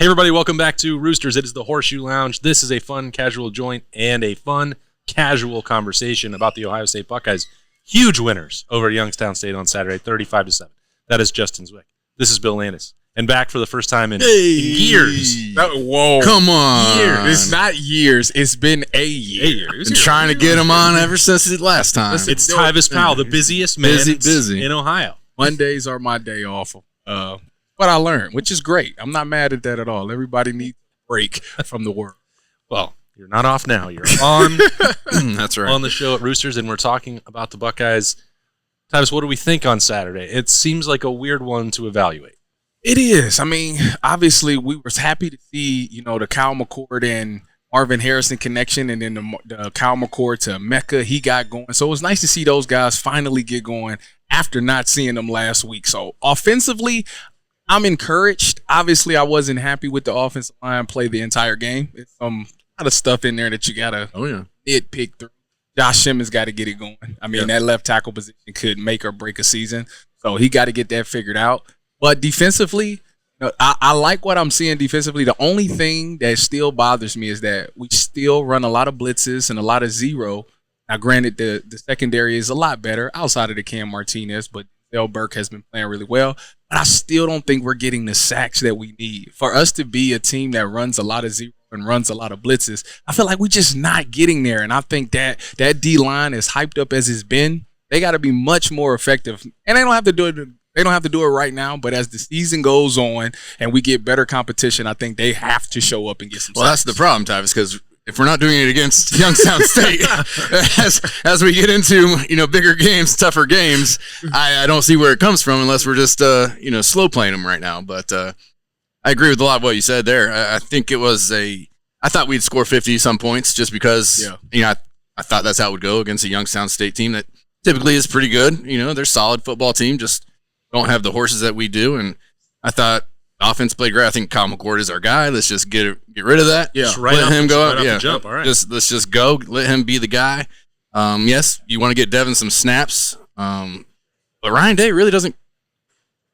Hey, everybody, welcome back to Roosters. It is the Horseshoe Lounge. This is a fun, casual joint and a fun, casual conversation about the Ohio State Buckeyes. Huge winners over at Youngstown State on Saturday, 35-7. That is Justin Zwick. This is Bill Landis. And back for the first time in years. Whoa. Come on. Years. It's not years. It's been a year. Been trying to get him on ever since the last time. It's Tyvis Powell, the busiest man busy. in Ohio. Mondays are my day off. What I learned, which is great. I'm not mad at that at all. Everybody needs a break from the work. Well, you're not off now. You're on. That's right. On the show at Roosters, and we're talking about the Buckeyes. Tyvis, what do we think on Saturday? It seems like a weird one to evaluate. It is. I mean, obviously, we were happy to see, the Kyle McCord and Marvin Harrison connection, and then the Kyle McCord to Mecca, he got going. So it was nice to see those guys finally get going after not seeing them last week. So offensively, I'm encouraged. Obviously, I wasn't happy with the offensive line play the entire game. It's a lot of stuff in there that you got to nitpick through. Josh Simmons got to get it going. I mean, that left tackle position could make or break a season. So he got to get that figured out. But defensively, I like what I'm seeing defensively. The only thing that still bothers me is that we still run a lot of blitzes and a lot of zero. Now, granted, the secondary is a lot better outside of the Cam Martinez, but Del Burke has been playing really well. But I still don't think we're getting the sacks that we need. For us to be a team that runs a lot of zero and runs a lot of blitzes, I feel like we're just not getting there. And I think that D-line, as hyped up as it's been, they got to be much more effective. And they don't have to do it. They don't have to do it right now, but as the season goes on and we get better competition, I think they have to show up and get some. Well, sacks. that's the problem, Tyvis, because if we're not doing it against Youngstown State, as we get into bigger games, tougher games, I don't see where it comes from unless we're just slow playing them right now. But I agree with a lot of what you said there. I think it was I thought we'd score 50 some points just because I thought that's how it would go against a Youngstown State team that typically is pretty good. They're a solid football team, just don't have the horses that we do. And I thought offense played great. I think Kyle McCord is our guy. Let's just get rid of that. Yeah, let him go up. The jump. All right. Let's just go. Let him be the guy. Yes, you want to get Devin some snaps. But Ryan Day really doesn't,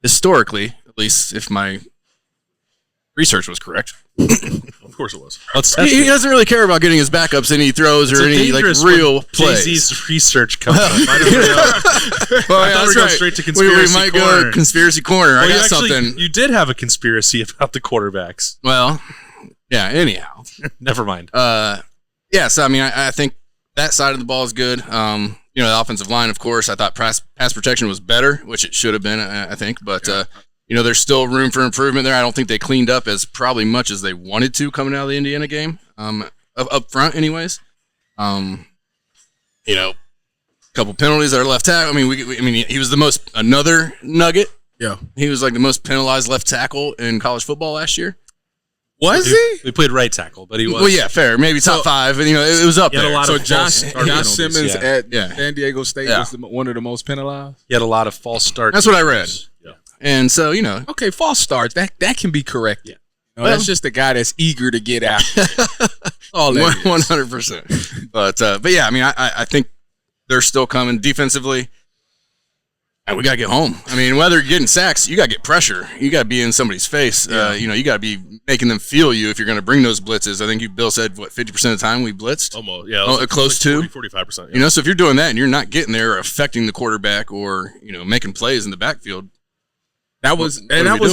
historically, at least if my research was correct. Of course it was. He doesn't really care about getting his backups any throws or any real plays. Jay-Z's research comes up. That's right. Straight to conspiracy we might corner. Go conspiracy corner. Well, I got something. You did have a conspiracy about the quarterbacks. Well, yeah. Anyhow, never mind. So I mean, I think that side of the ball is good. The offensive line, of course, I thought pass protection was better, which it should have been, I think, but. There's still room for improvement there. I don't think they cleaned up as probably much as they wanted to coming out of the Indiana game, up front anyways. A couple penalties at our left tackle. I mean, he was another nugget. Yeah. He was like the most penalized left tackle in college football last year. Was he? We played right tackle, but he was. Well, yeah, fair. Maybe top five, and it was up there. So Josh Simmons at San Diego State was one of the most penalized. He had a lot of false starts. That's what I read. Yeah. And so, okay, false starts, that can be corrected. That's just a guy that's eager to get out. 100%. But yeah, I mean, I think they're still coming defensively. And we got to get home. I mean, whether you're getting sacks, you got to get pressure. You got to be in somebody's face. Yeah. You got to be making them feel you if you're going to bring those blitzes. I think Bill said, 50% of the time we blitzed? Almost, yeah. Close to 45%. Yeah. So if you're doing that and you're not getting there or affecting the quarterback or, making plays in the backfield, that was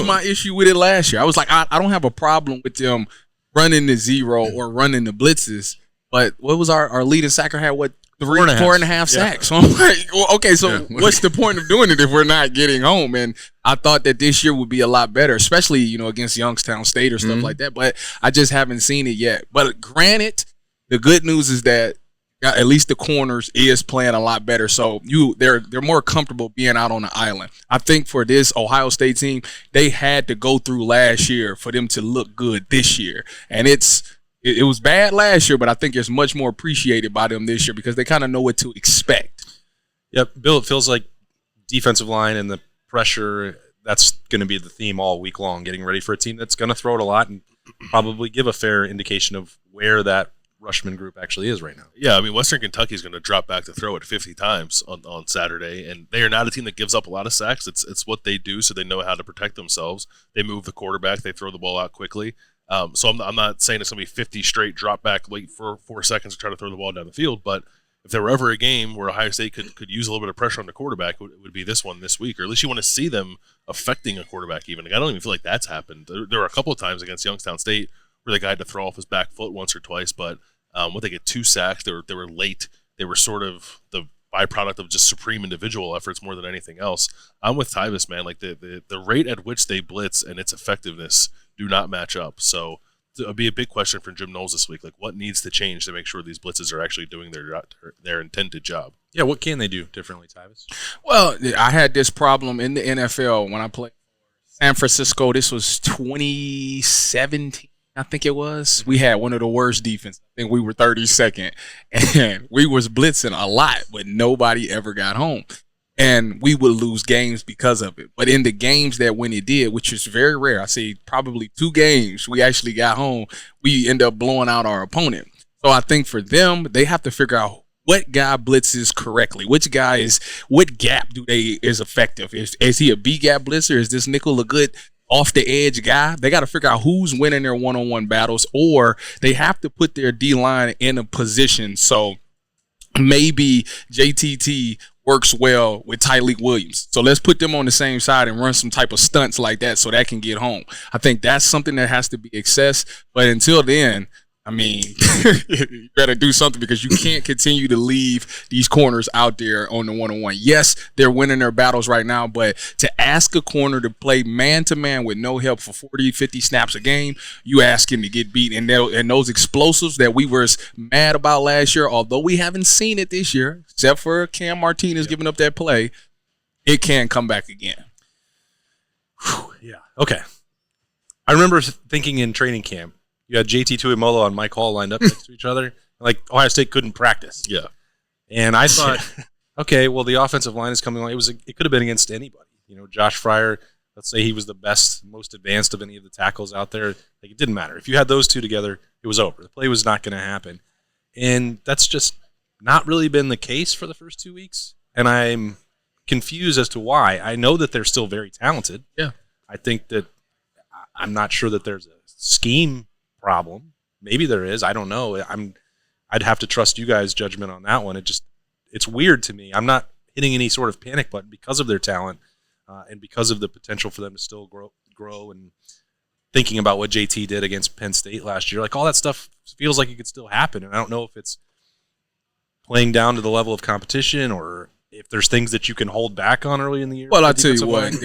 my issue with it last year. I was like, I don't have a problem with them running the zero or running the blitzes, but what was our leading sacker had? What, 4.5 sacks? So I'm like, well, okay, so what's the point of doing it if we're not getting home? And I thought that this year would be a lot better, especially against Youngstown State or stuff like that. But I just haven't seen it yet. But granted, the good news is that at least the corners is playing a lot better. So they're more comfortable being out on the island. I think for this Ohio State team, they had to go through last year for them to look good this year. And it was bad last year, but I think it's much more appreciated by them this year because they kind of know what to expect. Yep. Bill, it feels like defensive line and the pressure, that's going to be the theme all week long, getting ready for a team that's going to throw it a lot and probably give a fair indication of where that Rushman group actually is right now. Yeah, I mean, Western Kentucky is going to drop back to throw it 50 times on Saturday, and they are not a team that gives up a lot of sacks. It's what they do, so they know how to protect themselves. They move the quarterback. They throw the ball out quickly. So I'm not saying it's going to be 50 straight drop back, wait for 4 seconds to try to throw the ball down the field, but if there were ever a game where Ohio State could use a little bit of pressure on the quarterback, it would be this one this week, or at least you want to see them affecting a quarterback even. Like, I don't even feel like that's happened. There were a couple of times against Youngstown State where the guy had to throw off his back foot once or twice, but when they get 2 sacks, they were late. They were sort of the byproduct of just supreme individual efforts more than anything else. I'm with Tyvis, man. Like the rate at which they blitz and its effectiveness do not match up. So it'll be a big question for Jim Knowles this week. Like, what needs to change to make sure these blitzes are actually doing their intended job? Yeah, what can they do differently, Tyvis? Well, I had this problem in the NFL when I played San Francisco. This was 2017, I think it was. We had one of the worst defenses. I think we were 32nd, and we was blitzing a lot, but nobody ever got home. And we would lose games because of it. But in the games that when it did, which is very rare, I say probably 2 games, we actually got home, we end up blowing out our opponent. So I think for them, they have to figure out what guy blitzes correctly. What gap is effective? Is he a B gap blitzer? Is this nickel a good off the edge guy? They got to figure out who's winning their one-on-one battles, or they have to put their D-line in a position. So maybe JTT works well with Tyleek Williams. So let's put them on the same side and run some type of stunts like that so that can get home. I think that's something that has to be accessed. But until then, I mean, you better do something, because you can't continue to leave these corners out there on the one-on-one. Yes, they're winning their battles right now, but to ask a corner to play man-to-man with no help for 40, 50 snaps a game, you ask him to get beat. And those explosives that we were mad about last year, although we haven't seen it this year, except for Cam Martinez giving up that play, it can come back again. Yeah. Okay. I remember thinking in training camp, you had JT Tuimoloau and Mike Hall lined up next to each other. Like, Ohio State couldn't practice. Yeah. And I thought, okay, well, the offensive line is coming along. It could have been against anybody. You know, Josh Fryer, let's say he was the best, most advanced of any of the tackles out there. Like, it didn't matter. If you had those two together, it was over. The play was not going to happen. And that's just not really been the case for the first 2 weeks. And I'm confused as to why. I know that they're still very talented. Yeah. I think that I'm not sure that there's a scheme problem. Maybe there is. I don't know. I'd have to trust you guys' judgment on that one. It's weird to me. I'm not hitting any sort of panic button because of their talent and because of the potential for them to still grow and thinking about what JT did against Penn State last year. Like, all that stuff feels like it could still happen, and I don't know if it's playing down to the level of competition or if there's things that you can hold back on early in the year. Well, I'll tell you what,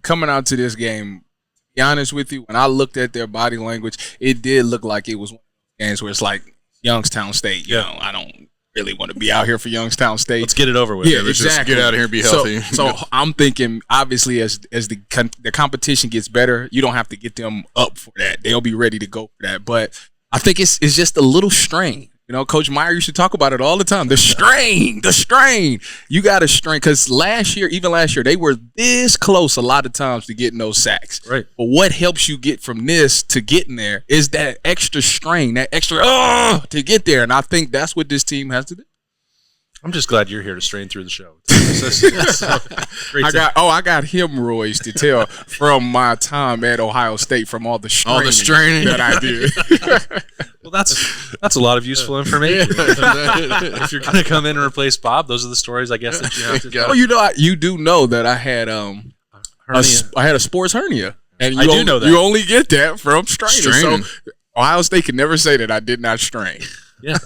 coming out to this game, to be honest with you, when I looked at their body language, it did look like it was one of those games where it's like Youngstown State. You know, I don't really want to be out here for Youngstown State. Let's get it over with. Yeah, let's exactly. just get out of here and be healthy. So I'm thinking, obviously, as the competition gets better, you don't have to get them up for that. They'll be ready to go for that. But I think it's just a little strain. You know, Coach Meyer used to talk about it all the time. The strain. You got to strain, because even last year, they were this close a lot of times to getting those sacks. Right. But what helps you get from this to getting there is that extra strain, that extra to get there. And I think that's what this team has to do. I'm just glad you're here to strain through the show. I got hemorrhoids to tell from my time at Ohio State, from all the straining that I did. Well, that's a lot of useful information. If you're going to come in and replace Bob, those are the stories, I guess, that you have to tell. Well, you do know that I had I had a sports hernia, and I do know that. You only get that from straining. So Ohio State can never say that I did not strain. Yeah,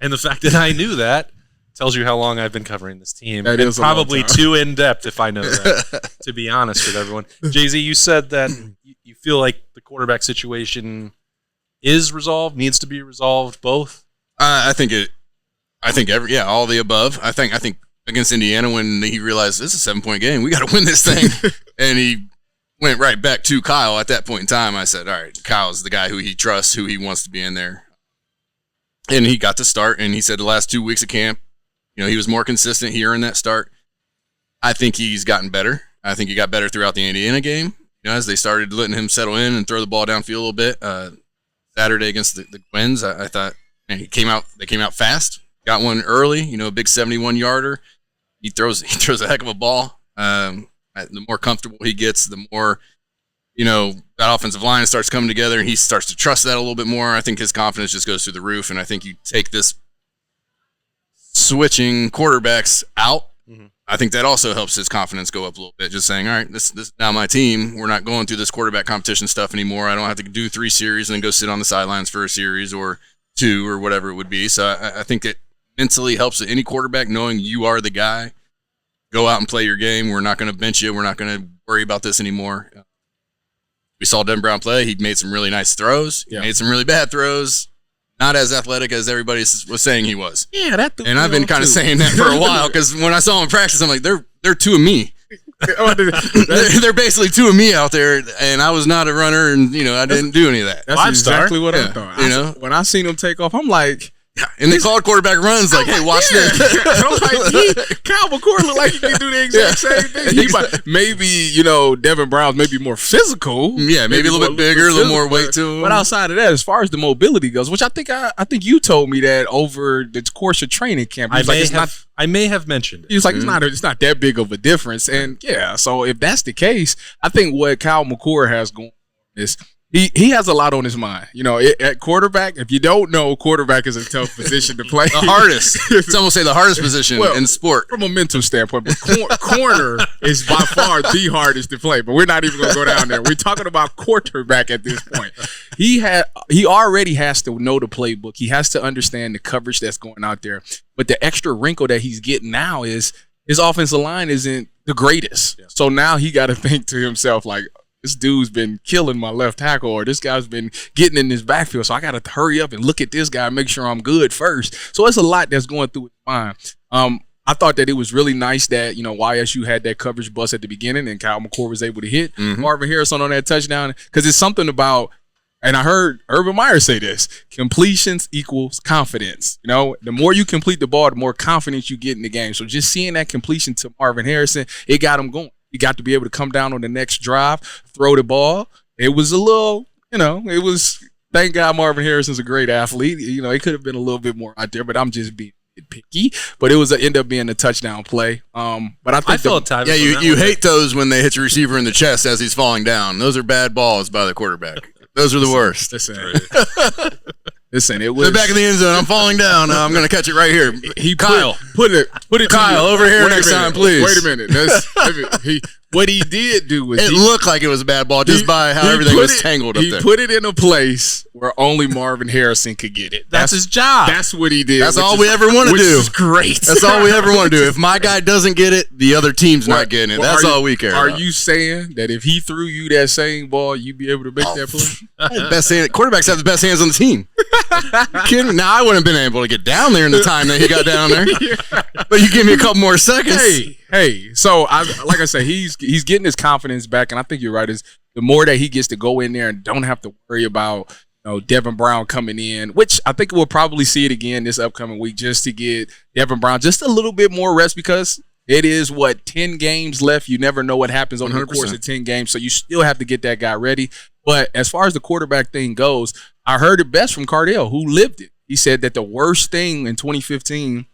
and the fact that I knew that tells you how long I've been covering this team. That and is probably too in-depth if I know that, to be honest with everyone. Jay-Z, you said that you feel like the quarterback situation is resolved, needs to be resolved, both? I think all the above. I think against Indiana, when he realized this is a 7-point game, we got to win this thing. And he went right back to Kyle at that point in time. I said, all right, Kyle's the guy who he trusts, who he wants to be in there. And he got to start, and he said the last 2 weeks of camp, he was more consistent here in that start. I think he's gotten better. I think he got better throughout the Indiana game, as they started letting him settle in and throw the ball downfield a little bit. Saturday against the Twins, I thought and they came out fast, got one early, a big 71-yarder. He throws a heck of a ball. The more comfortable he gets, the more, that offensive line starts coming together, and he starts to trust that a little bit more. I think his confidence just goes through the roof, and I think you take this switching quarterbacks out. Mm-hmm. I think that also helps his confidence go up a little bit, just saying, all right, this is now my team. We're not going through this quarterback competition stuff anymore. I don't have to do 3 series and then go sit on the sidelines for a series or 2 or whatever it would be. So I think it mentally helps any quarterback knowing you are the guy. Go out and play your game. We're not going to bench you. We're not going to worry about this anymore. We saw Devin Brown play. He made some really nice throws. He made some really bad throws. Not as athletic as everybody was saying he was. Yeah, and I've been kind of saying that for a while because when I saw him practice, I'm like, they're 2 of me. They're basically 2 of me out there, and I was not a runner, and I didn't do any of that. That's exactly what I thought. When I seen him take off, I'm like, and they called quarterback runs like, hey, watch this. I'm like, Kyle McCord look like he can do the exact same thing. Maybe, Devin Brown's maybe more physical. Yeah, maybe a little bit bigger, a little more weight to him. But outside of that, as far as the mobility goes, which I think you told me that over the course of training camp. I may have mentioned it. He was like, it's not that big of a difference. And so if that's the case, I think what Kyle McCord has going on is He has a lot on his mind. At quarterback, if you don't know, quarterback is a tough position to play. The hardest. Some will say the hardest position in sport. From a mental standpoint. But corner is by far the hardest to play. But we're not even going to go down there. We're talking about quarterback at this point. He already has to know the playbook. He has to understand the coverage that's going out there. But the extra wrinkle that he's getting now is his offensive line isn't the greatest. Yeah. So now he got to think to himself like, this dude's been killing my left tackle, or this guy's been getting in this backfield, so I got to hurry up and look at this guy and make sure I'm good first. So it's a lot that's going through his mind. I thought that it was really nice that, YSU had that coverage bust at the beginning and Kyle McCord was able to hit Marvin Harrison on that touchdown, because it's something about, and I heard Urban Meyer say this, completions equals confidence. The more you complete the ball, the more confidence you get in the game. So just seeing that completion to Marvin Harrison, it got him going. He got to be able to come down on the next drive, throw the ball. It was a little, thank God Marvin Harrison's a great athlete. It could have been a little bit more out there, but I'm just being picky. But it was end up being a touchdown play. But I think Tyvis. Yeah, you hate those when they hit your receiver in the chest as he's falling down. Those are bad balls by the quarterback. Those are the worst. Listen, it was back in the end zone. I'm falling down. I'm going to catch it right here. Kyle, put it. Kyle, over here next time, please. Wait a minute. What he did do was it looked like it was a bad ball just by how everything was tangled up there. He put it in a place where only Marvin Harrison could get it. That's his job. That's what he did. That's all we ever want to do. Which is great. That's all we ever want to do. If my guy doesn't get it, the other team's not getting it. That's all we care about. Are you saying that if he threw you that same ball, you'd be able to make that play? Best hand, quarterbacks have the best hands on the team. You kidding me? Now I wouldn't have been able to get down there in the time that he got down there. But you give me a couple more seconds. Hey. So like I said, he's getting his confidence back, and I think you're right. Is the more that he gets to go in there and don't have to worry about Devin Brown coming in, which I think we'll probably see it again this upcoming week, just to get Devin Brown just a little bit more rest, because it is 10 games left. You never know what happens on the course of 10 games, so you still have to get that guy ready. But as far as the quarterback thing goes, I heard it best from Cardell, who lived it. He said that the worst thing in 2015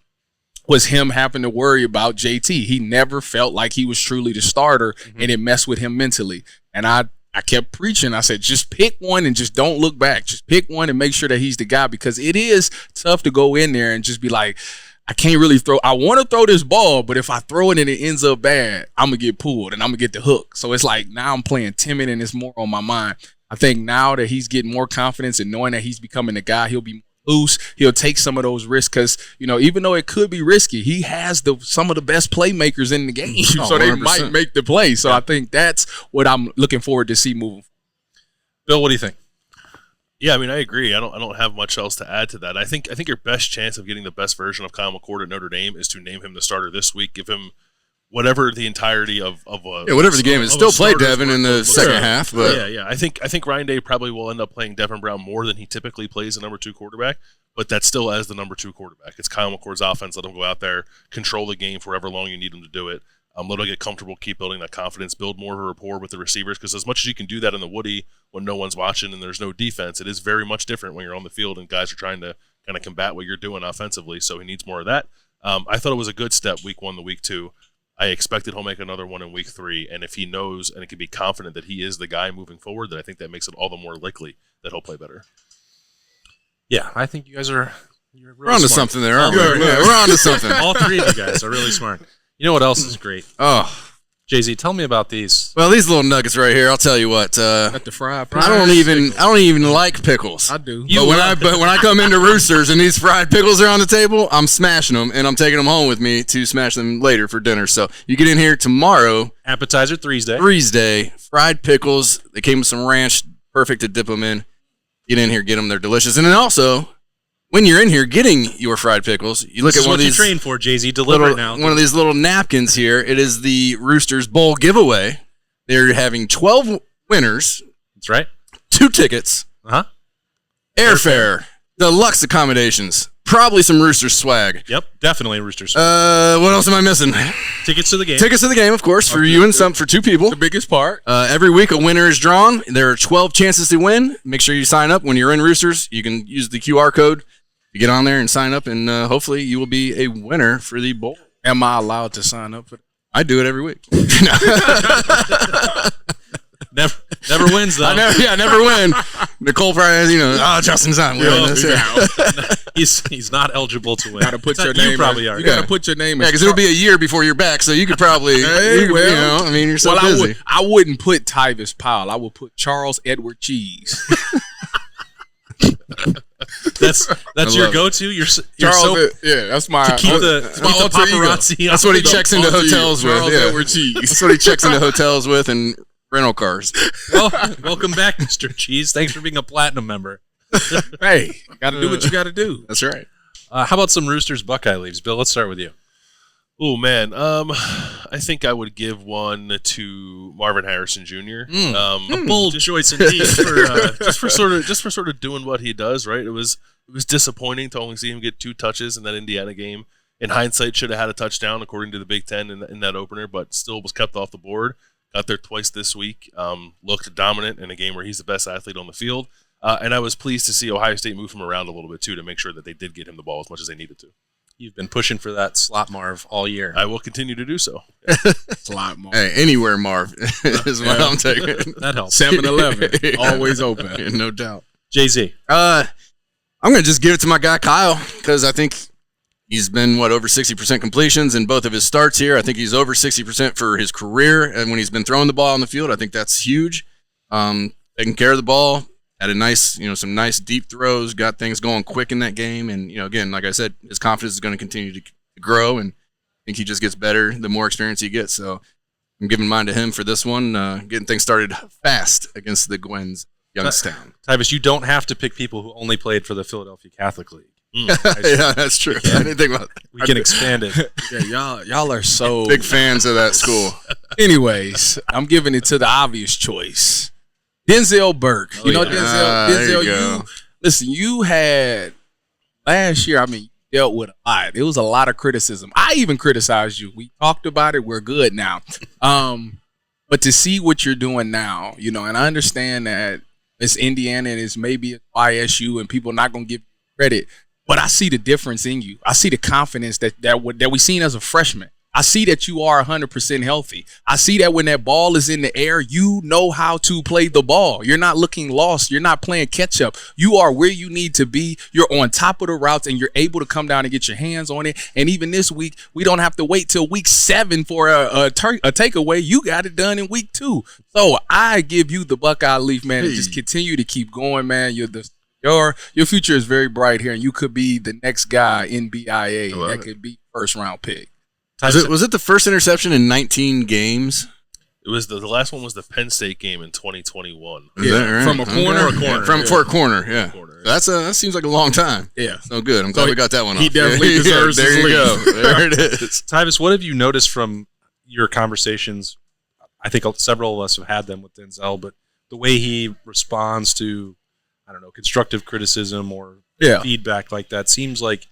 was him having to worry about JT. He never felt like he was truly the starter, and it messed with him mentally. And I kept preaching. I said, just pick one and just don't look back. Just pick one and make sure that he's the guy, because it is tough to go in there and just be like, I can't really throw. I want to throw this ball, but if I throw it and it ends up bad, I'm going to get pulled and I'm going to get the hook. So it's like now I'm playing timid and it's more on my mind. I think now that he's getting more confidence and knowing that he's becoming the guy, he'll be more loose. He'll take some of those risks because, even though it could be risky, he has some of the best playmakers in the game. So they 100%. Might make the play. So I think that's what I'm looking forward to see moving forward. Bill, what do you think? Yeah, I agree. I don't have much else to add to that. I think your best chance of getting the best version of Kyle McCord at Notre Dame is to name him the starter this week. Give him whatever the entirety of whatever the game is. Still play Devin in the second half, but yeah. I think Ryan Day probably will end up playing Devin Brown more than he typically plays the number 2 quarterback, but that's still as the number 2 quarterback. It's Kyle McCord's offense. Let him go out there, control the game for however long you need him to do it. Let him get comfortable, keep building that confidence, build more of a rapport with the receivers, because as much as you can do that in the Woody when no one's watching and there's no defense, it is very much different when you're on the field and guys are trying to kind of combat what you're doing offensively. So he needs more of that. I thought it was a good step week 1 to week 2. I expected he'll make another one in week 3, and if he knows and can be confident that he is the guy moving forward, then I think that makes it all the more likely that he'll play better. Yeah, I think you guys are. We're on to something there, aren't we? Yeah, we're on to something. All three of you guys are really smart. You know what else is great? Oh, Jay-Z, tell me about these. well, these little nuggets right here. I'll tell you what. Got the fried I don't even like pickles. I do. But when I come into Roosters and these fried pickles are on the table, I'm smashing them and I'm taking them home with me to smash them later for dinner. So you get in here tomorrow, Appetizer Thursday. fried pickles. They came with some ranch, perfect to dip them in. Get in here, get them. They're delicious. And then also, when you're in here getting your fried pickles, you look This at is one what of you these train for, Jay-Z. Deliver it now. one of these little napkins here. It is the Roosters Bowl giveaway. They're having 12 winners, That's right. 2 tickets, Uh-huh. airfare, deluxe accommodations, probably some Roosters swag. Yep, definitely Roosters. What else am I missing? Tickets to the game. Tickets to the game, of course, for you and for 2 people. The biggest part. Every week a winner is drawn. There are 12 chances to win. Make sure you sign up when you're in Roosters. You can use the QR code to get on there and sign up, and hopefully you will be a winner for the bowl. Am I allowed to sign up for that? I do it every week. Never wins, though. I never win. Nicole probably, Justin's not winning. He's not eligible to win. Got to put your name. You probably are. You got to put your name. Yeah, because it'll be a year before you're back, so you could probably, you're so busy. I wouldn't put Tyvis Powell. I would put Charles Edward Cheese. That's your go-to. You're Charles, that's my to keep the alter ego. paparazzi. That's what he checks into hotels with. Charles Edward Cheese. That's what he checks into hotels with and rental cars. Well, welcome back, Mr. Cheese. Thanks for being a platinum member. Hey, got to do what you got to do. That's right. How about some Roosters Buckeye leaves? Bill, let's start with you. Oh man, I think I would give one to Marvin Harrison Jr. A bold choice indeed. just for sort of doing what he does. Right, it was disappointing to only see him get 2 touches in that Indiana game. In hindsight, should have had a touchdown according to the Big Ten in that opener, but still was kept off the board. Got there twice this week. Looked dominant in a game where he's the best athlete on the field. And I was pleased to see Ohio State move him around a little bit, too, to make sure that they did get him the ball as much as they needed to. You've been pushing for that slot Marv all year. I will continue to do so. Slot Marv. Hey, anywhere, Marv, is what I'm taking. That helps. 7-Eleven, always open. No doubt. Jay-Z. I'm going to just give it to my guy, Kyle, because I think he's been, over 60% completions in both of his starts here. I think he's over 60% for his career, and when he's been throwing the ball on the field, I think that's huge. Taking care of the ball. Had a nice, some nice deep throws, got things going quick in that game. And, again, like I said, his confidence is going to continue to grow, and I think he just gets better the more experience he gets. So I'm giving mine to him for this one, getting things started fast against the Gwens, Youngstown. Tyvis, you don't have to pick people who only played for the Philadelphia Catholic League. Yeah, that's true. I didn't think about that. We can expand it. Yeah, y'all are so Big fans of that school. Anyways, I'm giving it to the obvious choice. Denzel Burke. Denzel, you had last year, dealt with a lot. It was a lot of criticism. I even criticized you. We talked about it. We're good now. But to see what you're doing now, and I understand that it's Indiana and it's maybe ISU and people are not going to give you credit, but I see the difference in you. I see the confidence that we seen as a freshman. I see that you are 100% healthy. I see that when that ball is in the air, you know how to play the ball. You're not looking lost. You're not playing catch up. You are where you need to be. You're on top of the routes, and you're able to come down and get your hands on it. And even this week, we don't have to wait till week 7 for a takeaway. You got it done in week 2. So I give you the Buckeye Leaf, man, and just continue to keep going, man. Your future is very bright here, and you could be the next guy in BIA that could be first-round pick. Was it the first interception in 19 games? It was the last one was the Penn State game in 2021. Right? From a corner. For a corner, yeah. That seems like a long time. Yeah. So good. I'm glad we got that one off. He definitely deserves there his you go. leave. There it is. Tyvis, what have you noticed from your conversations? I think several of us have had them with Denzel, but the way he responds to, constructive criticism or feedback like that seems like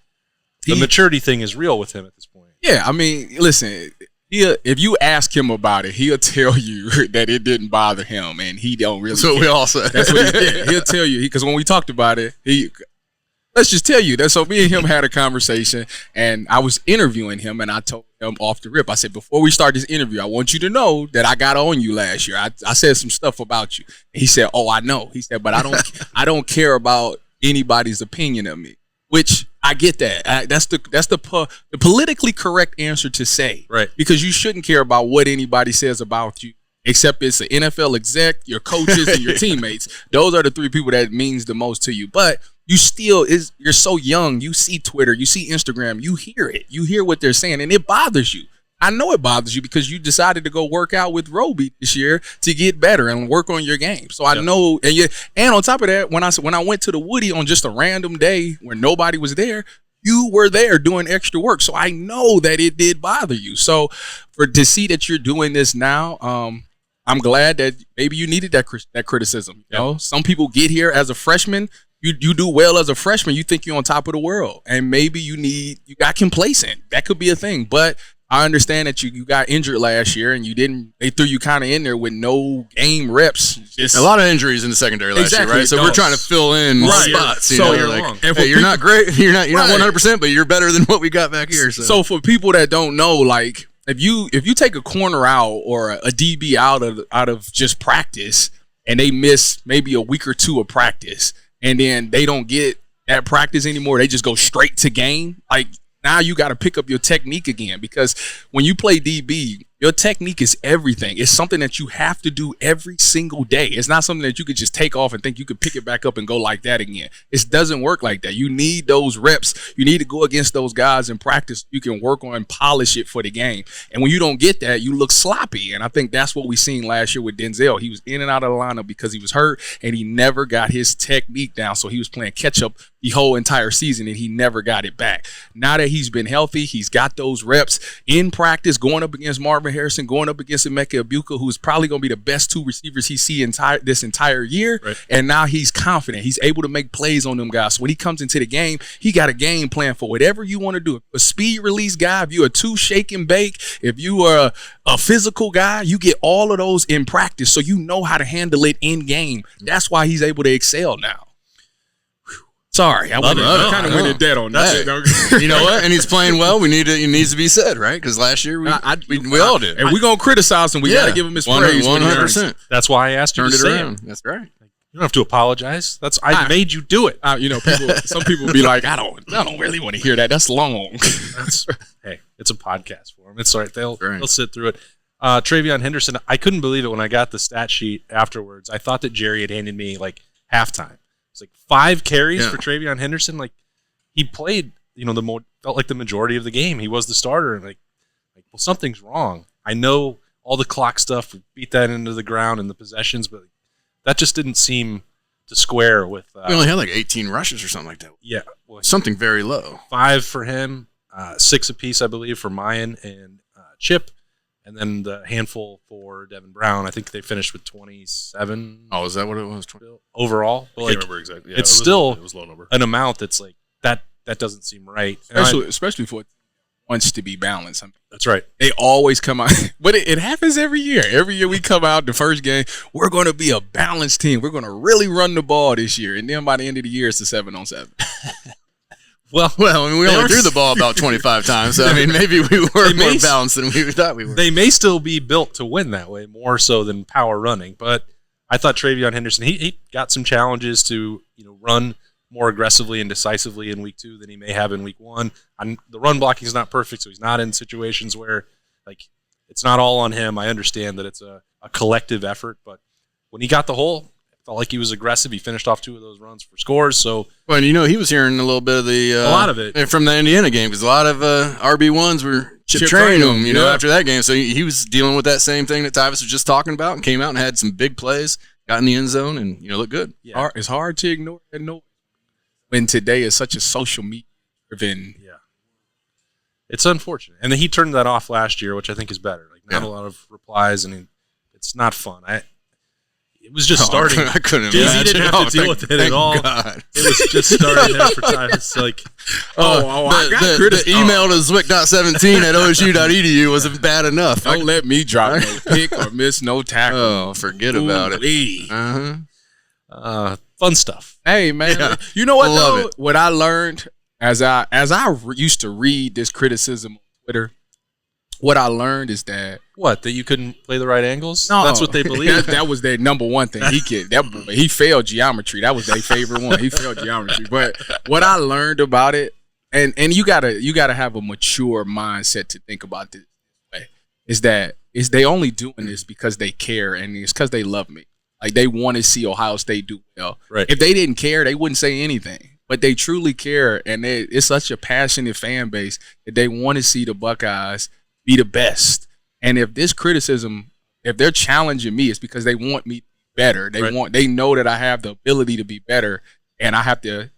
the maturity thing is real with him at this point. Yeah, listen, if you ask him about it, he'll tell you that it didn't bother him, and he don't really. That's what we all say. That's what he'll tell you, because when we talked about it, let's just tell you that. So me and him had a conversation, and I was interviewing him, and I told him off the rip. I said, before we start this interview, I want you to know that I got on you last year. I said some stuff about you. He said, "Oh, I know." He said, "But I don't care about anybody's opinion of me," which I get that. That's the politically correct answer to say, right? Because you shouldn't care about what anybody says about you, except it's an NFL exec, your coaches, and your teammates. Those are the three people that means the most to you. But you're so young. You see Twitter, you see Instagram, you hear it. You hear what they're saying, and it bothers you. I know it bothers you because you decided to go work out with Roby this year to get better and work on your game. So I know, and on top of that, when I went to the Woody on just a random day where nobody was there, you were there doing extra work. So I know that it did bother you. So to see that you're doing this now, I'm glad that maybe you needed that criticism. You know, some people get here as a freshman. You do well as a freshman. You think you're on top of the world, and maybe you got complacent. That could be a thing, but I understand that you got injured last year and they threw you kind of in there with no game reps. Just a lot of injuries in the secondary last year, right? So we're trying to fill in spots. You're not great. You're not 100%, but you're better than what we got back here. So for people that don't know, like if you take a corner out or a DB out of just practice and they miss maybe a week or two of practice and then they don't get that practice anymore, they just go straight to game, like. Now you got to pick up your technique again, because when you play DB, your technique is everything. It's something that you have to do every single day. It's not something that you could just take off and think you could pick it back up and go like that again. It doesn't work like that. You need those reps. You need to go against those guys in practice. You can work on and polish it for the game. And when you don't get that, you look sloppy. And I think that's what we seen last year with Denzel. He was in and out of the lineup because he was hurt and he never got his technique down. So he was playing catch up the whole entire season and he never got it back. Now that he's been healthy, he's got those reps in practice, going up against Marvin Harrison, going up against Emeka Egbuka, who's probably going to be the best two receivers he see this entire year. Right. And now he's confident. He's able to make plays on them guys. So when he comes into the game, he got a game plan for whatever you want to do. A speed release guy, if you're a two shake and bake, if you are a physical guy, you get all of those in practice so you know how to handle it in game. That's why he's able to excel now. Sorry, I kind of went in dead on that. You know what? And he's playing well. It needs to be said, right? Because last year we all did. And we're gonna criticize him. We got to give him his praise. 100%. That's why I asked you to say it. That's right. You don't have to apologize. I made you do it. Some people be like, I don't really want to hear that. That's long. Hey, it's a podcast for them. It's all right. They'll sit through it. Travion Henderson. I couldn't believe it when I got the stat sheet afterwards. I thought that Jerry had handed me like halftime. Like 5 carries for Travion Henderson. Like he played, felt like the majority of the game. He was the starter, and like, well, something's wrong. I know all the clock stuff beat that into the ground and the possessions, but that just didn't seem to square with. We only had like 18 rushes or something like that. Yeah, something very low. 5 for him, 6 apiece, I believe, for Mayan and Chip. And then the handful for Devin Brown. I think they finished with 27. Oh, is that what it was? Overall? I can't remember exactly. Yeah, it's still it was low number. An amount that's like, that doesn't seem right. Especially for wants to be balanced. That's right. They always come out. But it happens every year. Every year we come out the first game, we're going to be a balanced team. We're going to really run the ball this year. And then by the end of the year, it's a 7-on-7. Well, I mean, we only threw the ball about 25 times. So, I mean, maybe we were more balanced than we thought we were. They may still be built to win that way, more so than power running. But I thought Travion Henderson, he got some challenges to run more aggressively and decisively in week 2 than he may have in week 1. The run blocking is not perfect, so he's not in situations where it's not all on him. I understand that it's a collective effort, but when he got the hole, felt like he was aggressive. He finished off 2 of those runs for scores. So, well, he was hearing a little bit of a lot of it from the Indiana game because a lot of RB1s were chip training him, after that game. So he was dealing with that same thing that Tyvis was just talking about, and came out and had some big plays, got in the end zone, and looked good. Yeah. It's hard to ignore that noise when today is such a social media driven. Yeah, it's unfortunate, and then he turned that off last year, which I think is better. Not a lot of replies, and it's not fun. It was just starting. I couldn't Dizzy imagine. didn't have to deal with it at all. God. It was just starting for Tyvis. The email to zwick.17@osu.edu wasn't bad enough. Don't let me drop no pick or miss no tackle. Oh, forget about it. Fun stuff. Hey man, Yeah. you know what Love though? it. What I learned as I used to read this criticism on Twitter, what I learned is that What? That you couldn't play the right angles? no, That's what they believe. that was their number one thing. He failed geometry. That was their favorite one. He failed geometry. But what I learned about it, and you gotta have a mature mindset to think about this way, is they only doing this because they care and it's because they love me. Like they want to see Ohio State do well. Right. If they didn't care, they wouldn't say anything. But they truly care, and it's such a passionate fan base that they want to see the Buckeyes be the best. And if this criticism, if they're challenging me, it's because they want me to be better. They know that I have the ability to be better, and I have to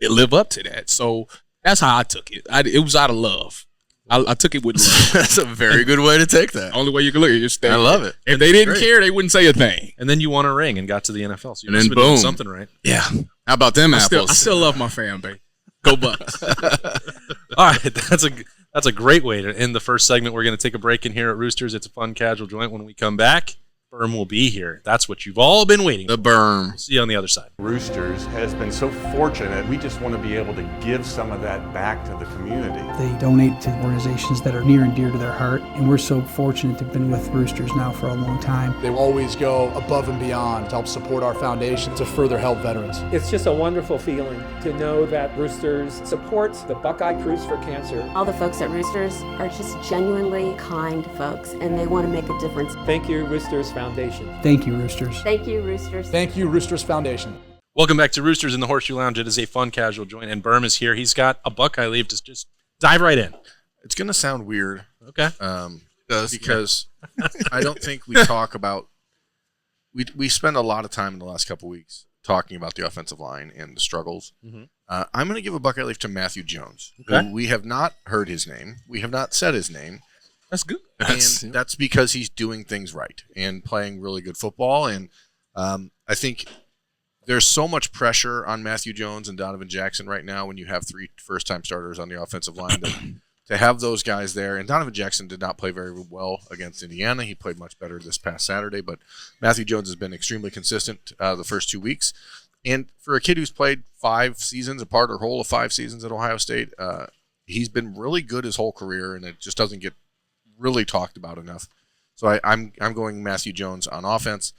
live up to that. So that's how I took it. It was out of love. I took it with love. That's a very good way to take that. Only way you can look at it. Just I love it. If they didn't Great. care, they wouldn't say a thing. And then you won a ring and got to the NFL. So you And must then have been doing boom. something right. Yeah. How about them I apples? still love my fan base. Go Bucks. All right, that's a great way to end the first segment. We're going to take a break in here at Roosters. It's a fun, casual joint. When we come back, Berm will be here. That's what you've all been waiting for. The berm. See you on the other side. Roosters has been so fortunate. We just want to be able to give some of that back to the community. They donate to organizations that are near and dear to their heart, and we're so fortunate to have been with Roosters now for a long time. They always go above and beyond to help support our foundation to further help veterans. It's just a wonderful feeling to know that Roosters supports the Buckeye Cruise for Cancer. All the folks at Roosters are just genuinely kind folks, and they want to make a difference. Thank you, Roosters Foundation. Thank you, Roosters. Thank you, Roosters. Thank you, Roosters Foundation. Welcome back to Roosters in the Horseshoe Lounge. It is a fun, casual joint, and Berm is here. He's got a Buckeye leave to just dive right in. It's going to sound weird Okay. because I don't think we talk about we spend a lot of time in the last couple weeks talking about the offensive line and the struggles. Mhm. I'm going to give a Buckeye leave to Matthew Jones, Okay. who we have not heard his name. We have not said his name. That's good. And that's because he's doing things right and playing really good football. And I think there's so much pressure on Matthew Jones and Donovan Jackson right now when you have 3 first-time starters on the offensive line to have those guys there. And Donovan Jackson did not play very well against Indiana. He played much better this past Saturday. But Matthew Jones has been extremely consistent the first 2 weeks. And for a kid who's played 5 seasons, a part or whole of 5 seasons at Ohio State, he's been really good his whole career, and it just doesn't get really talked about enough. So I'm going Matthew Jones on offense,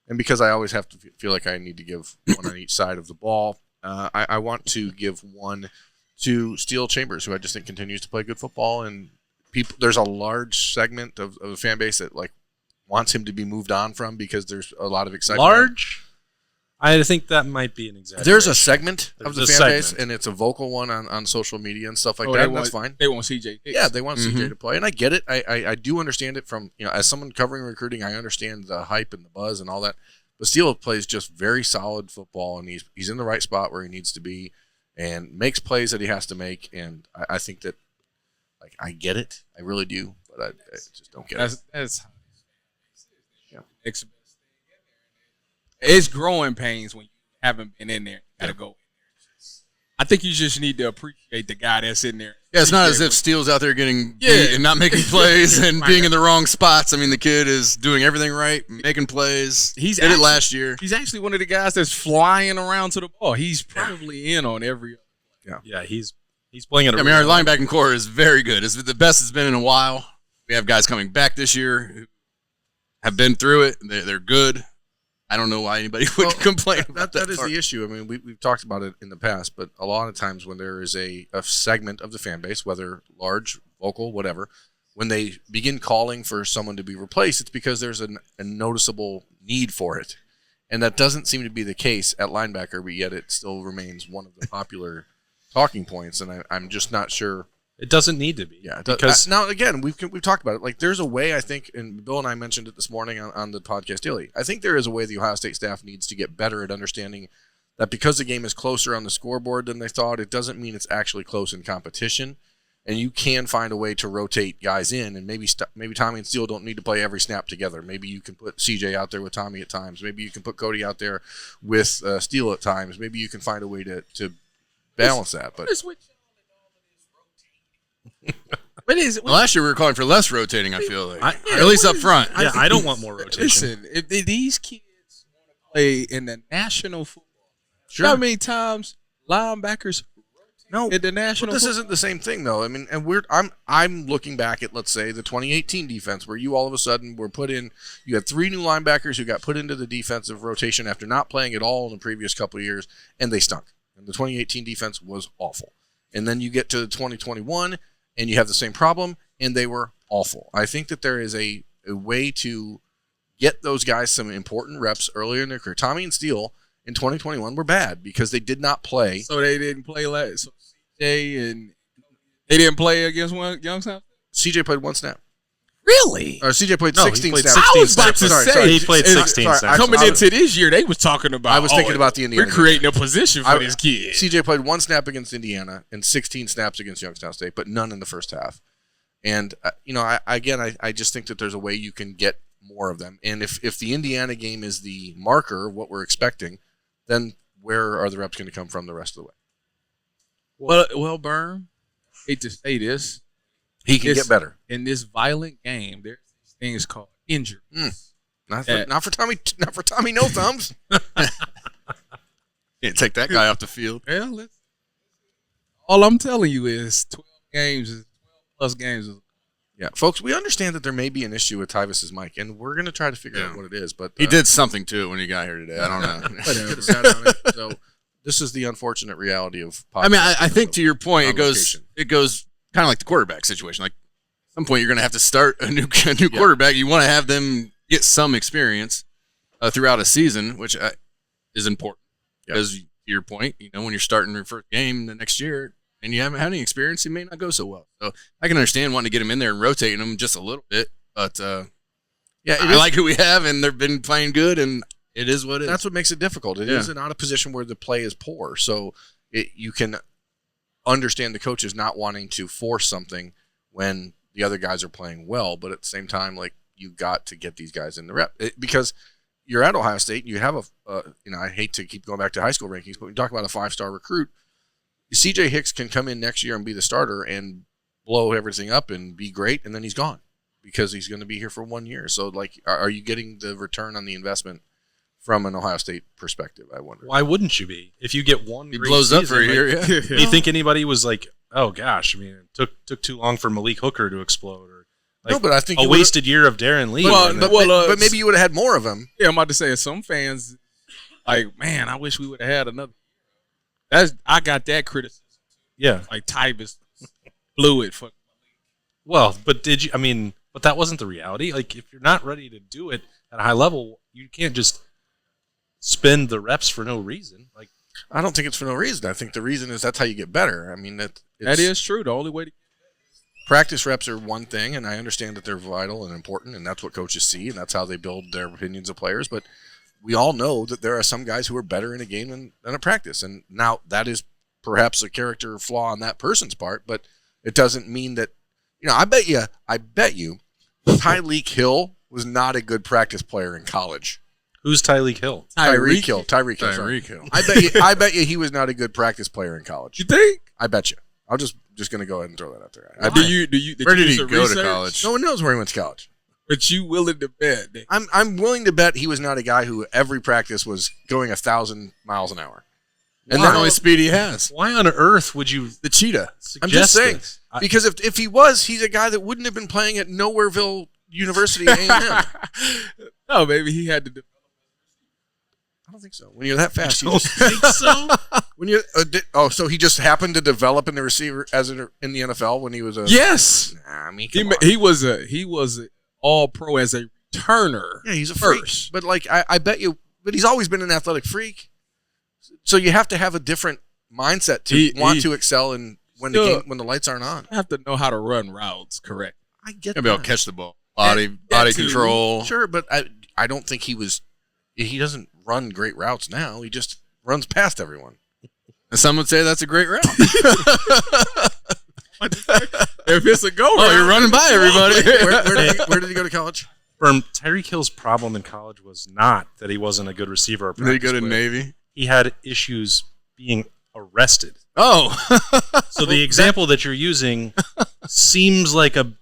and because I always have to feel like I need to give one on each side of the ball, I want to give one to Steele Chambers, who I just think continues to play good football, and there's a large segment of the fan base that like wants him to be moved on from because there's a lot of excitement. Large? I think that might be an exaggeration. There's a segment of the There's a fan base, segment. and it's a vocal one on social media and stuff like Oh, that. they And that's want- fine. They want CJ. Yeah, they want CJ to play, and I get it. I do understand it from as someone covering recruiting. I understand the hype and the buzz and all that. But Steele plays just very solid football, and he's in the right spot where he needs to be, and makes plays that he has to make. And I think that like I get it, I really do, but I just don't get it. That's Yeah. It's growing pains when you haven't been in there. You gotta go. I think you just need to appreciate the guy that's in there. Yeah, it's not as if Steele's out there getting Yeah. beat and not making plays and Right. being in the wrong spots. I mean, the kid is doing everything right, making plays. He's did it actually- last year. He's actually one of the guys that's flying around to the ball. He's probably in on every. Yeah, he's playing at a I mean, our linebacking core is very good. It's the best it's been in a while. We have guys coming back this year who have been through it. They're good. I don't know why anybody would complain about That is part. the issue. I mean, we've talked about it in the past, but a lot of times when there is a segment of the fan base, whether large, vocal, whatever, when they begin calling for someone to be replaced, it's because there's a noticeable need for it. And that doesn't seem to be the case at linebacker, but yet it still remains one of the popular talking points, and I'm just not sure. It doesn't need to be. Yeah, because now again, we've talked about it. Like, there's a way, I think, and Bill and I mentioned it this morning on the podcast daily. I think there is a way the Ohio State staff needs to get better at understanding that because the game is closer on the scoreboard than they thought, it doesn't mean it's actually close in competition. And you can find a way to rotate guys in, and maybe Tommy and Steele don't need to play every snap together. Maybe you can put CJ out there with Tommy at times. Maybe you can put Cody out there with Steele at times. Maybe you can find a way to balance that. But Last year we were calling for less rotating, I feel like. I- Or at least up front. I don't want more rotation. Listen, if these kids want to play in the National Football Sure. How many times linebackers at the national? But this isn't the same thing, though. I mean, and I'm looking back at, let's say, the 2018 defense, where you all of a sudden were put in. You had 3 new linebackers who got put into the defensive rotation after not playing at all in the previous couple of years, and they stunk. And the 2018 defense was awful. And then you get to 2021, and you have the same problem, and they were awful. I think that there is a way to get those guys some important reps earlier in their career. Tommy and Steele in 2021 were bad because they did not play. So they didn't play last. So CJ and they didn't play against Youngstown? CJ played 1 snap. Really? Or CJ played No, 16 he played snaps. 16 I was about to snaps. say. He played 16 snaps. Coming into this year, they was talking about. I was thinking about the Indiana We're creating a position for this kid. CJ played 1 snap against Indiana and 16 snaps against Youngstown State, but none in the first half. And, I just think that there's a way you can get more of them. And if the Indiana game is the marker of what we're expecting, then where are the reps going to come from the rest of the way? Well, Burn, hate to say this. He can get better. In this violent game, there's these things called injury. Not for Tommy No Thumbs. Can't take that guy off the field. Well, all I'm telling you is 12 games is 12 plus games. Yeah, folks, we understand that there may be an issue with Tyvis's mic, and we're going to try to figure out what it is. But he did something to it when he got here today. I don't know. Could have sat on it. So this is the unfortunate reality of. I mean, I think to your point, it goes kind of like the quarterback situation. Like at some point, you're going to have to start a new quarterback. You want to have them get some experience throughout a season, which is important. Because to your point, when you're starting your first game the next year and you haven't had any experience, it may not go so well. So I can understand wanting to get them in there and rotating them just a little bit. But I like who we have, and they've been playing good, and it is what it is. That's what makes it difficult. It is not a position where the play is poor. So you can understand the coaches not wanting to force something when the other guys are playing well, but at the same time, like, you got to get these guys in the rep. Because you're at Ohio State, and you have I hate to keep going back to high school rankings, but when you talk about a 5-star recruit, CJ Hicks can come in next year and be the starter and blow everything up and be great, and then he's gone because he's going to be here for 1 year. So, like, are you getting the return on the investment from an Ohio State perspective, I wonder? Why wouldn't you be? If you get one, he blows up for a year. Yeah. Do you think anybody was like, "Oh gosh"? I mean, it took too long for Malik Hooker to explode, or no? But I think a wasted year of Darren Lee. But maybe you would have had more of them. Yeah, I'm about to say, some fans like, man, I wish we would have had another. I got that criticism. Yeah, like Tyvis blew it for. Well, but did you? I mean, but that wasn't the reality. Like, if you're not ready to do it at a high level, you can't just spend the reps for no reason. Like, I don't think it's for no reason. I think the reason is that's how you get better. I mean, that is true. The only way to practice reps are one thing, and I understand that they're vital and important, and that's what coaches see, and that's how they build their opinions of players. But we all know that there are some guys who are better in a game than a practice, and now that is perhaps a character flaw on that person's part, but it doesn't mean that. I bet you, Tyreek Hill was not a good practice player in college. Who's Tyreek Hill? Tyreek Hill. I bet you he was not a good practice player in college. You think? I bet you. I'm just going to go ahead and throw that out there. Where did he go to college? No one knows where he went to college. But you willing to bet? I'm willing to bet he was not a guy who every practice was going 1,000 miles an hour. And that's the only speed he has. Why on earth would you the cheetah? I'm just saying because if he was, he's a guy that wouldn't have been playing at Nowhereville University A&M. No, maybe he had to. I don't think so. When you're that fast, you don't think so. When you so he just happened to develop in the receiver in the NFL when he was a yes. Nah, I mean, he was a all pro as a returner. Yeah, he's a freak. But like I bet you, but he's always been an athletic freak. So you have to have a different mindset to want to excel in when the lights aren't on. I have to know how to run routes correct. I get that. Be able to catch the ball, body control. Sure, but I don't think he was. He doesn't run great routes now. He just runs past everyone. And some would say that's a great route. If it's a go route, you're running by everybody. Where did he go to college? Tyreek Hill's problem in college was not that he wasn't a good receiver. Did he go to Navy? He had issues being arrested. Oh. So the example that you're using seems like a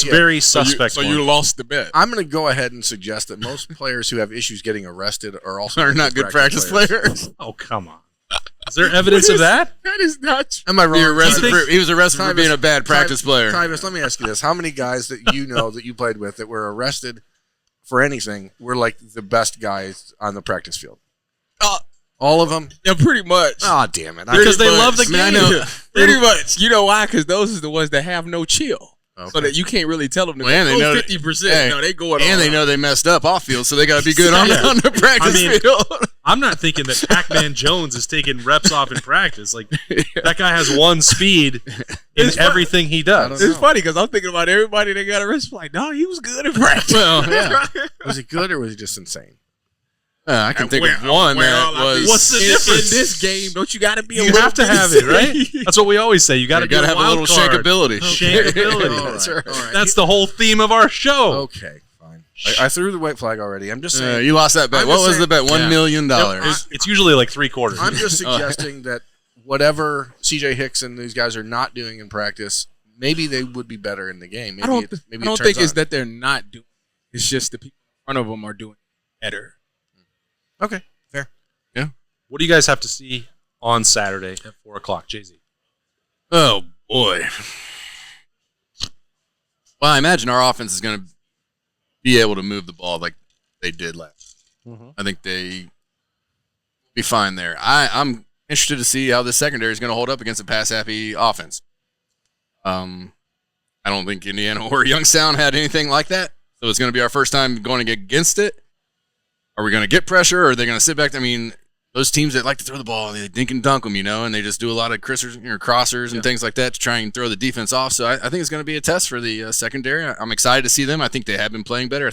very suspect. So you lost the bet. I'm going to go ahead and suggest that most players who have issues getting arrested are also not good practice players. Oh, come on. Is there evidence of that? That is not true. Am I wrong? He was arrested for Tyvis- being a bad practice player. Tyvis, let me ask you this: how many guys that you know that you played with that were arrested for anything were like the best guys on the practice field? All of them? Yeah, pretty much. Oh, damn it! Because they love the game. I know. Pretty much. You know why? Because those are the ones that have no chill. Okay. So that you can't really tell them to Well, and they know 50%. hey, No, they going And all they out. know they messed up off field, so they got to be good on the practice field. I'm not thinking that Pac-Man Jones is taking reps off in practice. Like that guy has one speed in everything he does. It's funny because I'm thinking about everybody that got arrested. Like, no, he was good at practice. Well, yeah. Was he good or was he just insane? I can think of one that was. What's the in difference? this game, don't you got to be a You have to have it, right? That's what we always say. You got to You got to have a little shakeability. Shakeability. That's right. All right. That's the whole theme of our show. Okay, fine. I threw the white flag already. I'm just saying. You lost that bet. I'm What just was the bet? $1 million. It's usually like 3/4. I'm just suggesting that whatever CJ Hicks and these guys are not doing in practice, maybe they would be better in the game. Maybe I don't it think it's on. that they're not doing it. It's just the people in front of them are doing better. Okay, fair. What do you guys have to see on Saturday at 4:00, Jay-Z? Oh, boy. Well, I imagine our offense is going to be able to move the ball like they did last. I think they be fine there. I'm interested to see how the secondary is going to hold up against a pass-happy offense. I don't think Indiana or Youngstown had anything like that, so it's going to be our first time going against it. Are we going to get pressure, or are they going to sit back? I mean, those teams that like to throw the ball, they dink and dunk them, and they just do a lot of crossers and things like that to try and throw the defense off. So I think it's going to be a test for the secondary. I'm excited to see them. I think they have been playing better.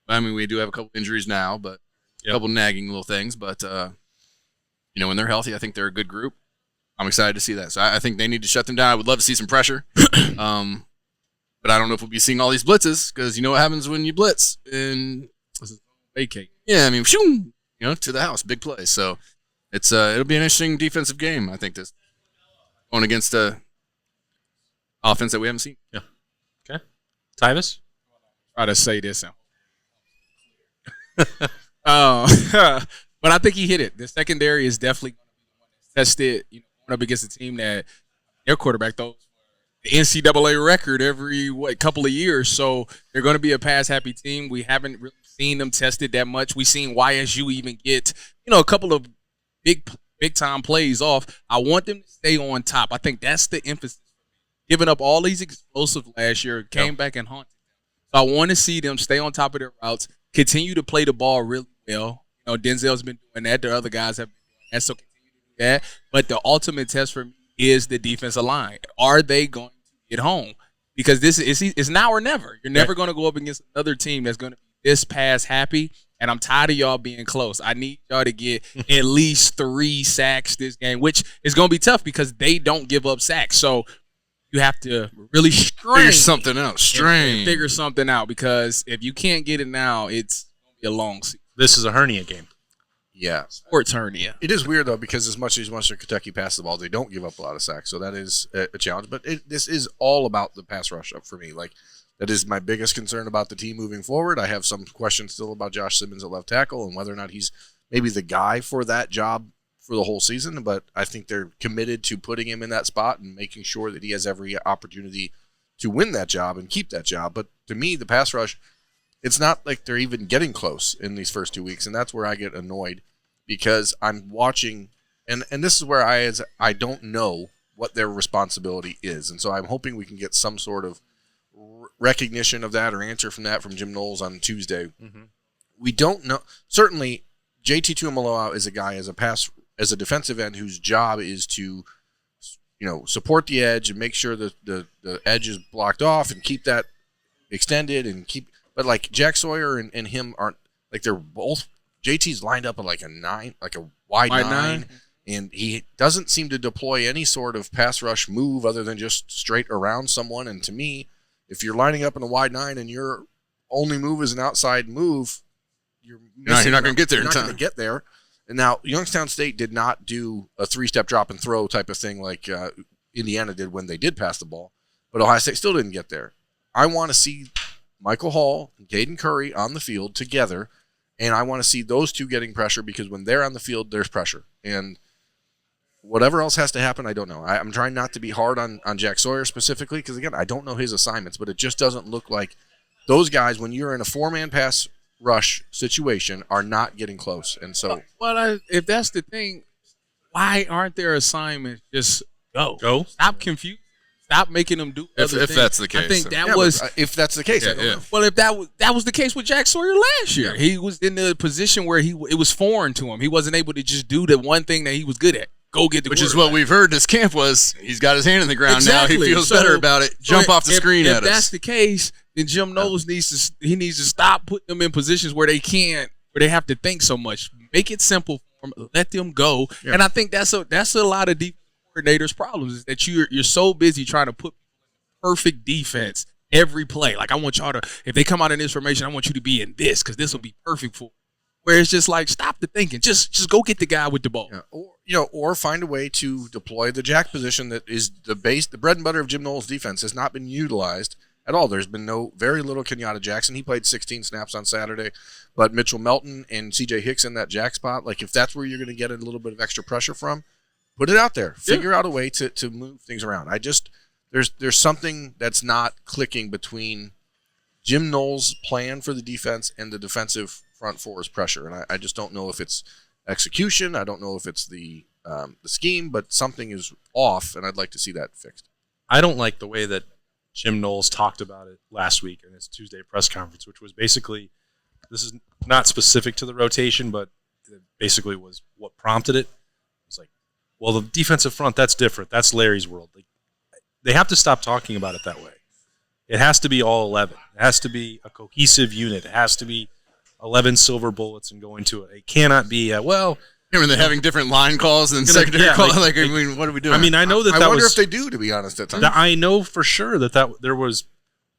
We do have a couple injuries now, but a couple nagging little things. But, when they're healthy, I think they're a good group. I'm excited to see that. So I think they need to shut them down. I would love to see some pressure. But I don't know if we'll be seeing all these blitzes because you know what happens when you blitz. And Vacate. yeah, I mean, shoo, to the house, big play. So it's it'll be an interesting defensive game. I think this going against a offense that we haven't seen. Yeah. Okay. Tyvis? Try to say this. But I think he hit it. The secondary is definitely going to be the one that's tested. Going up against a team that their quarterback throws the NCAA record every couple of years. So they're going to be a pass-happy team. We haven't really seen them tested that much. We've seen YSU even get a couple of big-time plays off. I want them to stay on top. I think that's the emphasis. Giving up all these explosives last year, came back and haunted them. So I want to see them stay on top of their routes, continue to play the ball really well. Denzel's been doing that. The other guys have been doing that, so continue to do that. But the ultimate test for me is the defensive line. Are they going to get home? Because this is now or never. You're never going to go up against another team that's going to be this pass happy, and I'm tired of y'all being close. I need y'all to get at least 3 sacks this game, which is going to be tough because they don't give up sacks. So you have to really Figure something out. Figure something out because if you can't get it now, it's going to be a long season. This is a hernia game. Yeah. Sports hernia. It is weird, though, because as much as Western Kentucky passes the ball, they don't give up a lot of sacks. So that is a challenge. But this is all about the pass rush up for me. Like, that is my biggest concern about the team moving forward. I have some questions still about Josh Simmons at left tackle and whether or not he's maybe the guy for that job for the whole season. But I think they're committed to putting him in that spot and making sure that he has every opportunity to win that job and keep that job. But to me, the pass rush, it's not like they're even getting close in these first 2 weeks, and that's where I get annoyed because I'm watching, and this is where I don't know what their responsibility is, and so I'm hoping we can get some sort of recognition of that or answer from that from Jim Knowles on Tuesday. Mm-hmm. We don't know. Certainly, JT Tuimoloau is a guy as a defensive end whose job is to support the edge and make sure that the edge is blocked off and keep that extended and keep. But like Jack Sawyer and him aren't like they're both. JT's lined up at like a 9, like a wide 9, and he doesn't seem to deploy any sort of pass rush move other than just straight around someone. And to me, if you're lining up in a wide 9 and your only move is an outside move, you're not going to get there. You're not going to get there. And now Youngstown State did not do a 3-step drop and throw type of thing like Indiana did when they did pass the ball, but Ohio State still didn't get there. I want to see Michael Hall and Caden Curry on the field together, and I want to see those two getting pressure because when they're on the field, there's pressure. And whatever else has to happen, I don't know. I'm trying not to be hard on Jack Sawyer specifically because, again, I don't know his assignments, but it just doesn't look like those guys, when you're in a 4-man pass rush situation, are not getting close. And so, if that's the thing, why aren't there assignments? Just go. Stop confusing. Stop making them do other if things. that's the case. I think that was if that's the case. I don't know. Well, if that was the case with Jack Sawyer last year, he was in the position where it was foreign to him. He wasn't able to just do the one thing that he was good at. Go get the Which is what we've heard this camp was he's got his hand in the ground now. He feels better about it. Jump off the screen at us. If that's the case, then Jim Knowles needs to stop putting them in positions where they have to think so much. Make it simple for them. Let them go. Yeah. And I think that's a lot of defense coordinators' problems is that you're so busy trying to put perfect defense every play. Like I want y'all to, if they come out in this formation, I want you to be in this because this will be perfect for. Where it's just like stop the thinking, just go get the guy with the ball, or find a way to deploy the jack position that is the bread and butter of Jim Knowles' defense has not been utilized at all. There's been very little Kenyatta Jackson. He played 16 snaps on Saturday, but Mitchell Melton and C.J. Hicks in that jack spot. Like if that's where you're going to get a little bit of extra pressure from, put it out there. Figure out a way to move things around. There's something that's not clicking between Jim Knowles' plan for the defense and the defensive front four's pressure, and I just don't know if it's execution. I don't know if it's the scheme, but something is off, and I'd like to see that fixed. I don't like the way that Jim Knowles talked about it last week in his Tuesday press conference, which was basically, this is not specific to the rotation, but it basically was what prompted it. It was like, well, the defensive front, that's different. That's Larry's world. Like, they have to stop talking about it that way. It has to be all 11. It has to be a cohesive unit. It has to be 11 silver bullets and going to it. It cannot be, when they're having different line calls and secondary calls. What are we doing? I mean, I know I wonder if they do, to be honest, at times. I know for sure that there was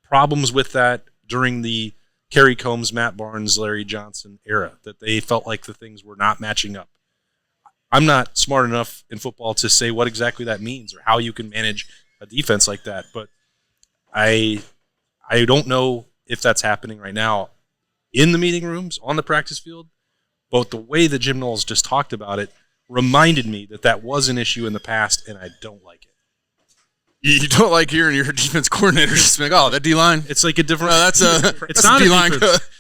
problems with that during the Kerry Combs, Matt Barnes, Larry Johnson era, that they felt like the things were not matching up. I'm not smart enough in football to say what exactly that means or how you can manage a defense like that, but I don't know if that's happening right now in the meeting rooms, on the practice field, but the way that Jim Knowles just talked about it reminded me that was an issue in the past, and I don't like it. You don't like hearing your defense coordinator just like, that D-line? It's like a different... it's not a D-line.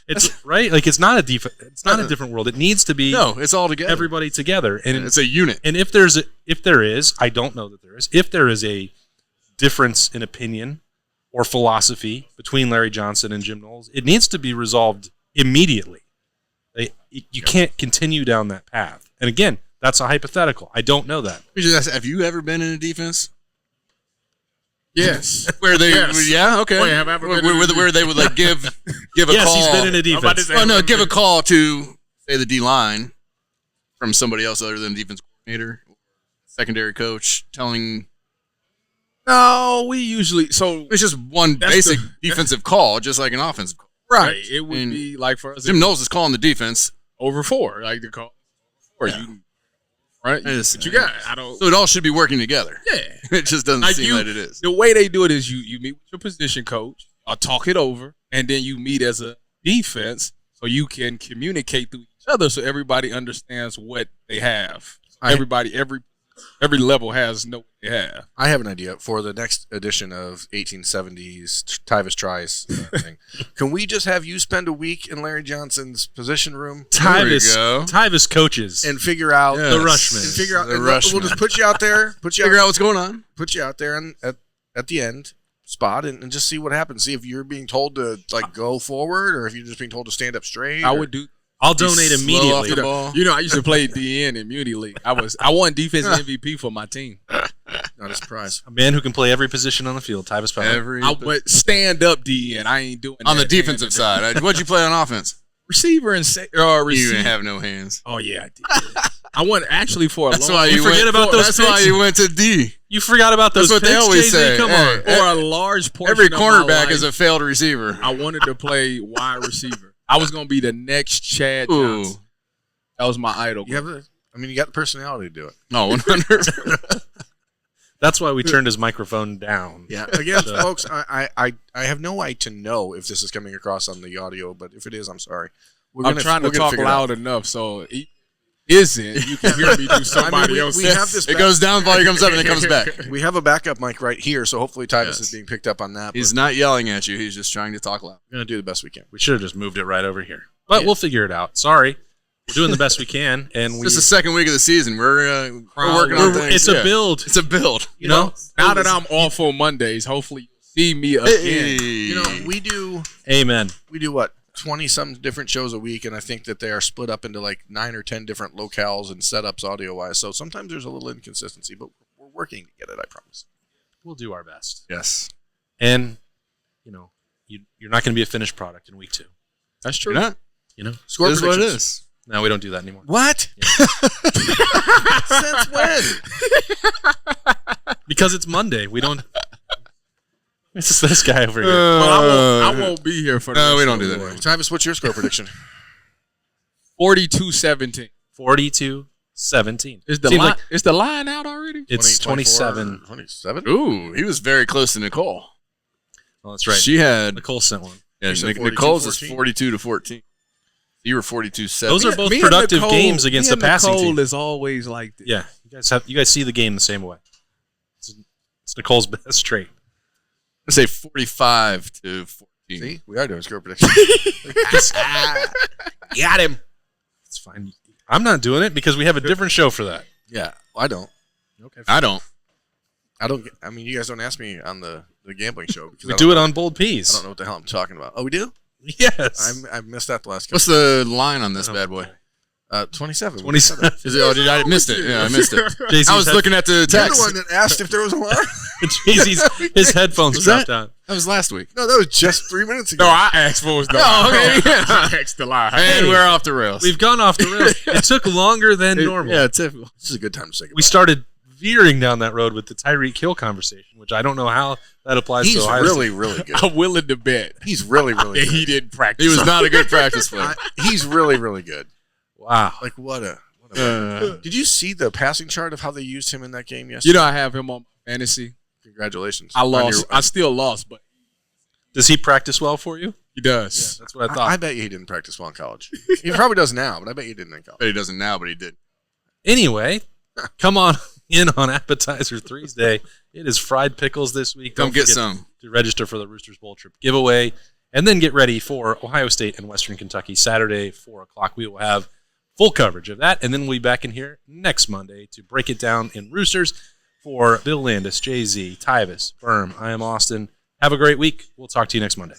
It's right? Like, it's not a defense. It's not a different world. It needs to be... No, it's all together. Everybody together. And it's a unit. And if there is, I don't know that there is, if there is a difference in opinion or philosophy between Larry Johnson and Jim Knowles, it needs to be resolved immediately. You can't continue down that path. And again, that's a hypothetical. I don't know that. Have you ever been in a defense? Yes. Where they? Yes. Yeah. Okay. Wait, have I ever been where they would like give a call? Yes, he's been in a defense. Give a call to say the D line from somebody else other than the defense coordinator, secondary coach, telling. No, we usually it's just one basic defensive call, just like an offensive call. Right. It would be like for us. Jim Knowles is calling the defense over 4, like the call. Right? But you got So it all should be working together. Yeah. It just doesn't seem like it is. The way they do it is you meet with your position coach, or talk it over, and then you meet as a defense so you can communicate to each other so everybody understands what they have. Every level has what they have. I have an idea for the next edition of 1870s Tyvis Tries thing. Can we just have you spend a week in Larry Johnson's position room? Tyvis coaches. And figure out the Rushmen. And figure out. We'll just put you out there. Figure out what's going on. Put you out there and at the end spot and just see what happens. See if you're being told to go forward or if you're just being told to stand up straight. I'll donate immediately. I used to play DN in Muni League. I won defensive MVP for my team. Not a surprise. A man who can play every position on the field, Tyvis Powell. I went stand up DN. I ain't doing on the defensive side. What'd you play on offense? Receiver and receiver. You didn't have no hands. Oh yeah, I did. I went actually for a that's long. Why you forget about those. That's why you went to D. You forgot about those. That's what picks, they always Jay-Z? say. Come on. For a large portion. Every of cornerback my life, is a failed receiver. I wanted to play wide receiver. I was gonna be the next Chad Johnson. That was my idol. You got the personality to do it. No, 100. That's why we turned his microphone down. Yeah. Again, folks, I have no way to know if this is coming across on the audio, but if it is, I'm sorry. I'm trying to talk loud enough, so isn't, you can hear me do somebody else. we have this. It goes down, volume comes up, and it comes back. We have a backup mic right here, so hopefully Tyvis is being picked up on that. He's not yelling at you. He's just trying to talk loud. We're going to do the best we can. We should have just moved it right over here. But we'll figure it out. Sorry. We're doing the best we can. And It's the second week of the season. We're working on things. It's a build. It's a build. You know? Now that I'm off on Mondays, hopefully you'll see me again. You know, we do. Amen. We do what? 20-some different shows a week, and I think that they are split up into like 9 or 10 different locales and setups audio-wise. So sometimes there's a little inconsistency, but we're working to get it, I promise. We'll do our best. Yes. And, you know, you're not going to be a finished product in week 2. That's true. You're not. You know? Score It is what it predictions. is. No, we don't do that anymore. What? Since when? Because it's Monday. We don't. It's this guy over here. Well, I won't be here for No, this we don't show, do that boy. anymore. Travis, what's your score prediction? 42-17. 42-17. Is the Seems line? like Is the line out already? it's 27. 27? Ooh, he was very close to Nicole. Oh, that's right. She had Nicole sent one. yeah, You said Nicole's is 42-14? 42-14. You were 42-7. Those are both Me and productive Nicole- games against me the and passing Nicole team. is always like this. Yeah, you guys see the game the same way. It's Nicole's best trait. I'd say 45-14. See, we are doing score predictions. Got him. It's fine. I'm not doing it because we have a different show for that. Yeah, I don't. Okay. I don't. I mean, you guys don't ask me on the gambling show because We do it on Bold I Peas. don't know what the hell I'm talking about. Oh, we do? Yes. I missed that the last What's couple. the line on this bad boy? 27. 27. Is it, I missed it. Yeah, I missed it. Jay-Z's I was looking at the You're the text. one that asked if there was a line. Jay-Z's his headphones Was dropped that? down. That was last week. No, that was just 3 minutes ago. No, I asked for was the line. Oh, okay. I asked the line. And we're off the rails. We've gone off the rails. It took longer than normal. Yeah, typical. This is a good time to say goodbye. We started veering down that road with the Tyreek Hill conversation, which I don't know how that applies He's to Ohio really, State. really good. I'm willing to bet He's really, really that good. he didn't practice. He was not a good practice player. He's really, really good. Wow. Like, what a Did you see the passing chart of how they used him in that game yesterday? You know, I have him on my fantasy. Congratulations. I On lost. your- I still lost, but Does he practice well for you? he does. That's what I thought. I bet you he didn't practice well in college. He probably does now, but I bet you didn't in college. But he doesn't now, but he did. Anyway, come on in on Appetizer Thursday. It is fried pickles this week. Come Don't get forget some. to register for the Roosters Bowl Trip giveaway, and then get ready for Ohio State and Western Kentucky Saturday, 4 o'clock. We will have full coverage of that, and then we'll be back in here next Monday to break it down in Roosters. For Bill Landis, Jay-Z, Tyvis, Berm, I am Austin. Have a great week. We'll talk to you next Monday.